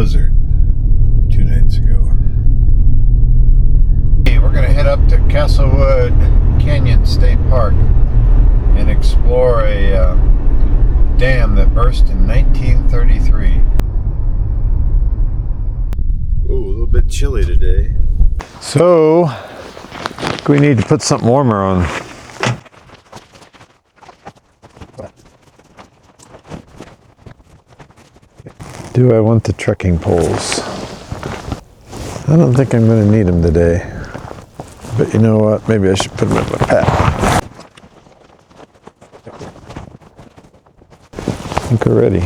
blizzard 2 nights ago. Hey, we're going to head up to Castlewood Canyon State Park and explore a dam that burst in 1933. Ooh, a little bit chilly today. So, we need to put something warmer on. Do I want the trekking poles? I don't think I'm going to need them today. But you know what? Maybe I should put them in my pack. I think we're ready.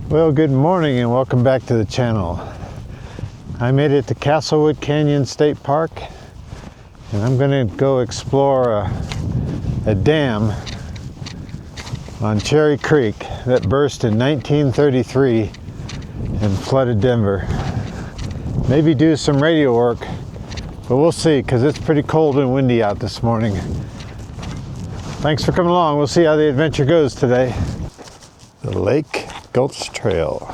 Well, good morning and welcome back to the channel. I made it to Castlewood Canyon State Park and I'm going to go explore a dam on Cherry Creek that burst in 1933 and flooded Denver. Maybe do some radio work, but we'll see because it's pretty cold and windy out this morning. Thanks for coming along. We'll see how the adventure goes today. The Lake Gulch Trail.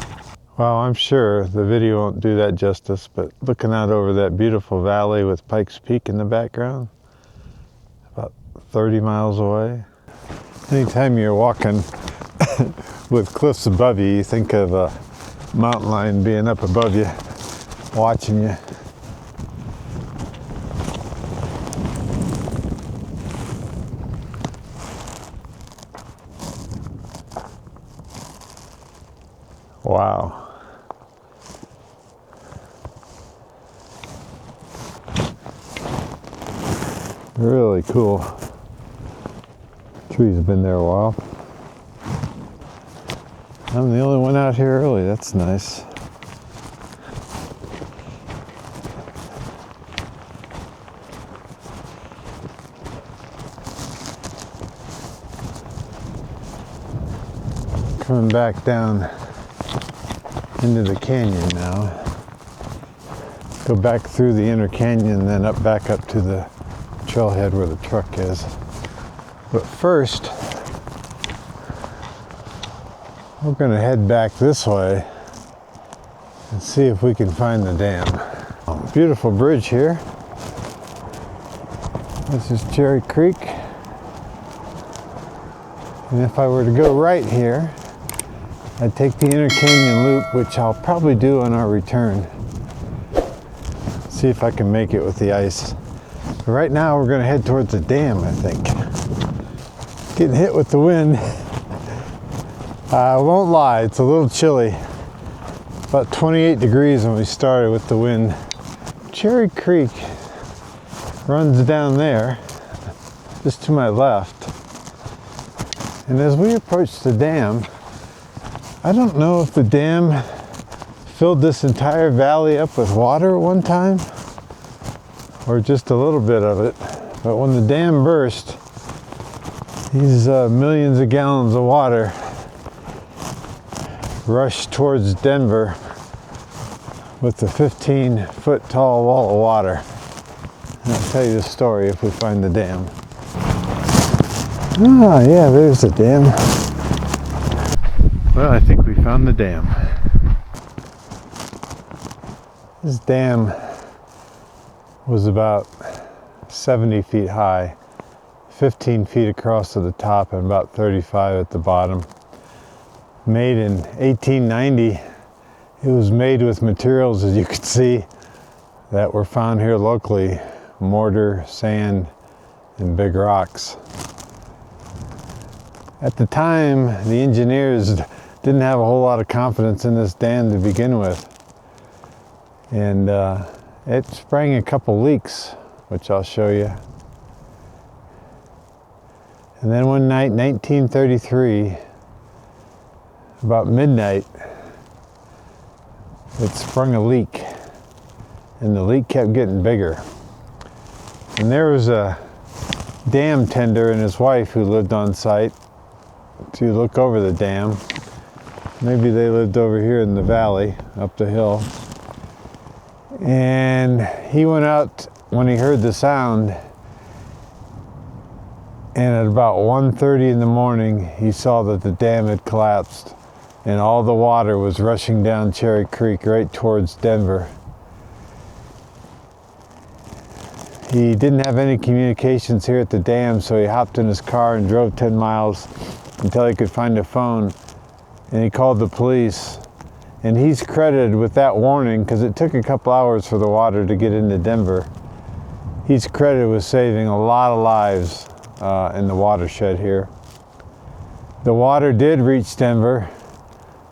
Well, I'm sure the video won't do that justice, but looking out over that beautiful valley with Pikes Peak in the background, about 30 miles away. Anytime you're walking with cliffs above you, you think of a mountain lion being up above you, watching you. Wow. Really cool. Trees have been there a while. I'm the only one out here early. That's nice. Coming back down into the canyon now. Go back through the inner canyon, then back up to the trailhead where the truck is. But first, we're going to head back this way and see if we can find the dam. Beautiful bridge here. This is Cherry Creek. And if I were to go right here, I'd take the inner canyon loop, which I'll probably do on our return. See if I can make it with the ice. But right now we're going to head towards the dam, I think. Getting hit with the wind. I won't lie, it's a little chilly. About 28 degrees when we started with the wind. Cherry Creek runs down there, just to my left. And as we approach the dam, I don't know if the dam filled this entire valley up with water at one time, or just a little bit of it. But when the dam burst, these millions of gallons of water rushed towards Denver with the 15-foot tall wall of water. And I'll tell you the story if we find the dam. Ah, yeah, there's the dam. Well, I think we found the dam. This dam was about 70 feet high, 15 feet across to the top and about 35 at the bottom. Made in 1890. It was made with materials, as you can see, that were found here locally: mortar, sand, and big rocks. At the time, the engineers didn't have a whole lot of confidence in this dam to begin with. And it sprang a couple leaks, which I'll show you. And then one night, 1933, about midnight, it sprung a leak. And the leak kept getting bigger. And there was a dam tender and his wife who lived on site to look over the dam. Maybe they lived over here in the valley, up the hill. And he went out when he heard the sound, and at about 1:30 in the morning he saw that the dam had collapsed and all the water was rushing down Cherry Creek right towards Denver. He didn't have any communications here at the dam, so he hopped in his car and drove 10 miles until he could find a phone, and he called the police. And he's credited with that warning, because it took a couple hours for the water to get into Denver. He's credited with saving a lot of lives in the watershed here. The water did reach Denver.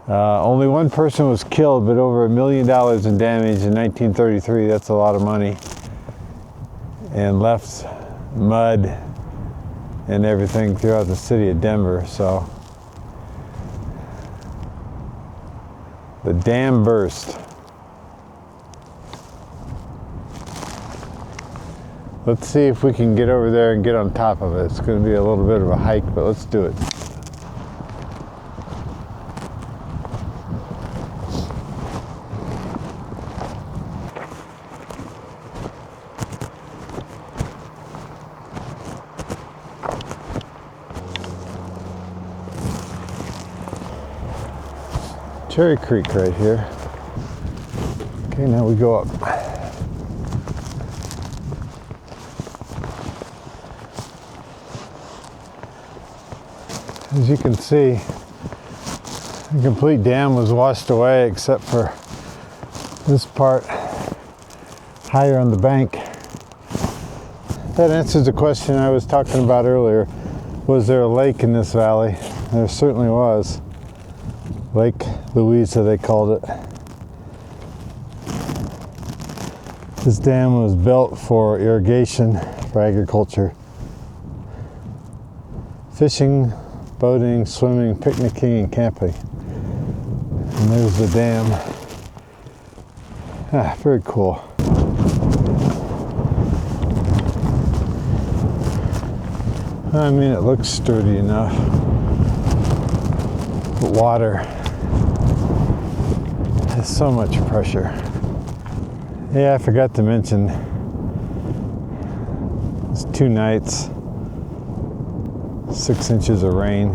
Only one person was killed, but over $1 million in damage in 1933. That's a lot of money. And left mud and everything throughout the city of Denver. So the dam burst. Let's see if we can get over there and get on top of it. It's going to be a little bit of a hike, but let's do it. Cherry Creek right here. Okay, now we go up. As you can see, the complete dam was washed away except for this part higher on the bank. That answers the question I was talking about earlier. Was there a lake in this valley? There certainly was. Lake Louisa, they called it. This dam was built for irrigation, for agriculture. Fishing, boating, swimming, picnicking, and camping. And there's the dam. Ah, very cool. I mean, it looks sturdy enough. But water has so much pressure. Yeah, I forgot to mention, it's 2 nights, 6 inches of rain.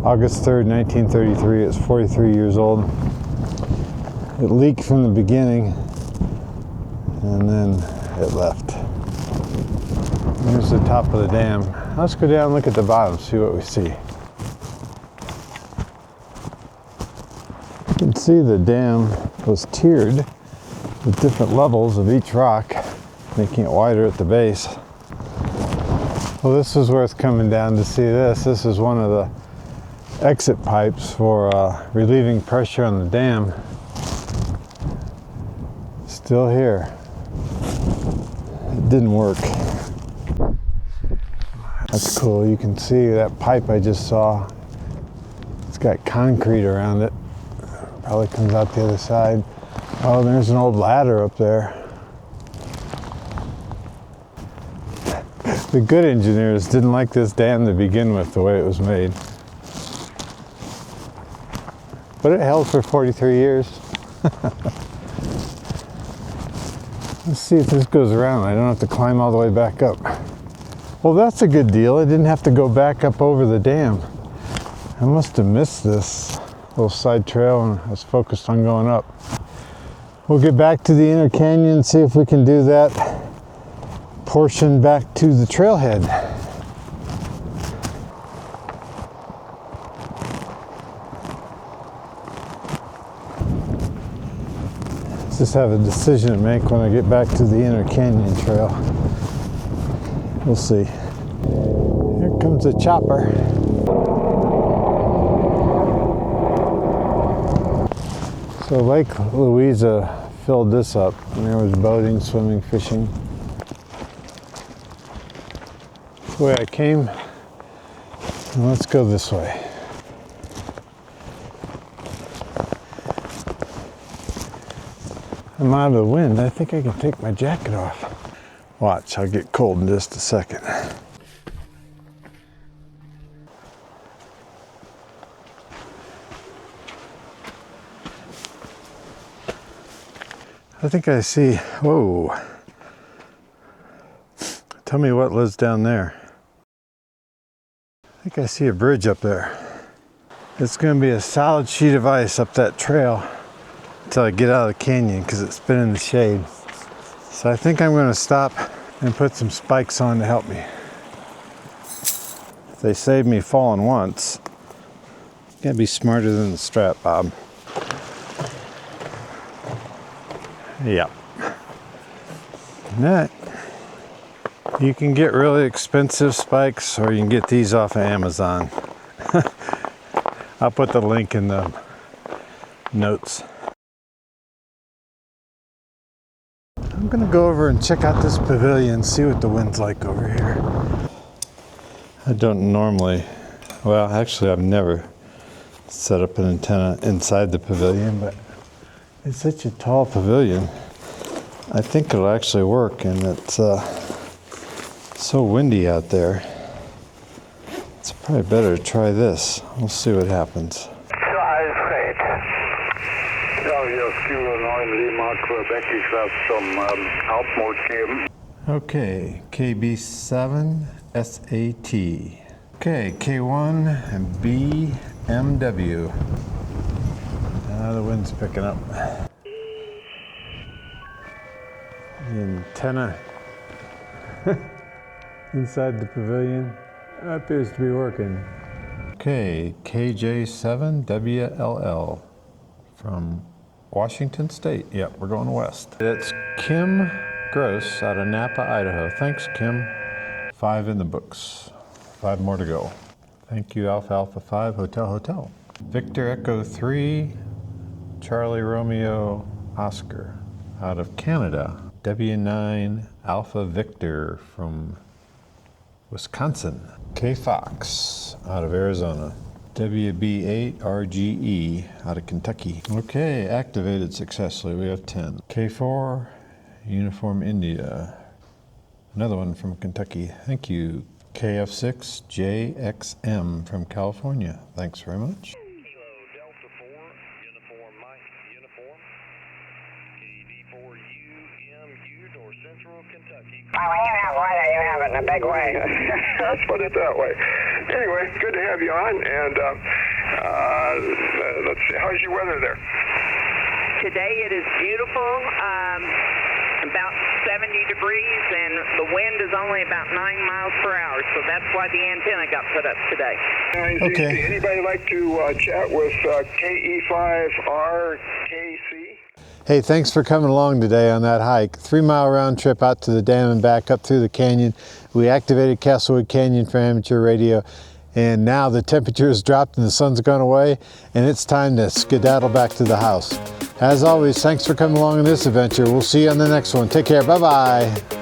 August 3rd, 1933, it's 43 years old. It leaked from the beginning, and then it left. Here's the top of the dam. Let's go down and look at the bottom, see what we see. You can see the dam was tiered with different levels of each rock, making it wider at the base. Well, this is worth coming down to see this. This is one of the exit pipes for relieving pressure on the dam. Still here. It didn't work. That's cool. You can see that pipe I just saw. It's got concrete around it. Probably comes out the other side. Oh, there's an old ladder up there. The good engineers didn't like this dam to begin with, the way it was made. But it held for 43 years. Let's see if this goes around. I don't have to climb all the way back up. Well, that's a good deal. I didn't have to go back up over the dam. I must have missed this little side trail and I was focused on going up. We'll get back to the inner canyon, see if we can do that portion back to the trailhead. Just have a decision to make when I get back to the inner canyon trail. We'll see. Here comes a chopper. So Lake Louisa filled this up, and there was boating, swimming, fishing. That's the way I came. And let's go this way. I'm out of the wind. I think I can take my jacket off. Watch, I'll get cold in just a second. I think I see, whoa. Tell me what lives down there. I think I see a bridge up there. It's going to be a solid sheet of ice up that trail until I get out of the canyon because it's been in the shade. So I think I'm going to stop and put some spikes on to help me. They saved me falling once. You gotta be smarter than the strap, Bob. Yep. That. You can get really expensive spikes, or you can get these off of Amazon. I'll put the link in the notes. I'm gonna go over and check out this pavilion, see what the wind's like over here. I don't normally, well, actually I've never set up an antenna inside the pavilion, but it's such a tall pavilion. I think it'll actually work, and it's so windy out there. It's probably better to try this. We'll see what happens. Okay, KB7 SAT. Okay, K1 and BMW. Now the wind's picking up. The antenna inside the pavilion appears to be working. Okay, KJ7WLL from Washington State. Yep, we're going west. It's Kim Gross out of Napa, Idaho. Thanks, Kim. 5 in the books. 5 more to go. Thank you, Alpha Alpha 5 Hotel Hotel. Victor Echo 3, Charlie Romeo Oscar out of Canada. W9 Alpha Victor from Wisconsin. K Fox out of Arizona. WB8 RGE out of Kentucky. Okay, activated successfully. We have 10. K4 Uniform India. Another one from Kentucky. Thank you. KF6 JXM from California. Thanks very much. Kilo Delta 4 Uniform Mike Uniform. KD4UMU North Central Kentucky. Oh, when you have weather, you have it in a big way. Let's put it that way. Anyway, good to have you on, and let's see, how's your weather there? Today it is beautiful, about 70 degrees, and the wind is only about 9 miles per hour, so that's why the antenna got put up today. Okay. Anybody like to chat with KE5RKC? Hey, thanks for coming along today on that hike. 3-mile round trip out to the dam and back up through the canyon. We activated Castlewood Canyon for amateur radio, and now the temperature has dropped and the sun's gone away, and it's time to skedaddle back to the house. As always, thanks for coming along on this adventure. We'll see you on the next one. Take care. Bye-bye.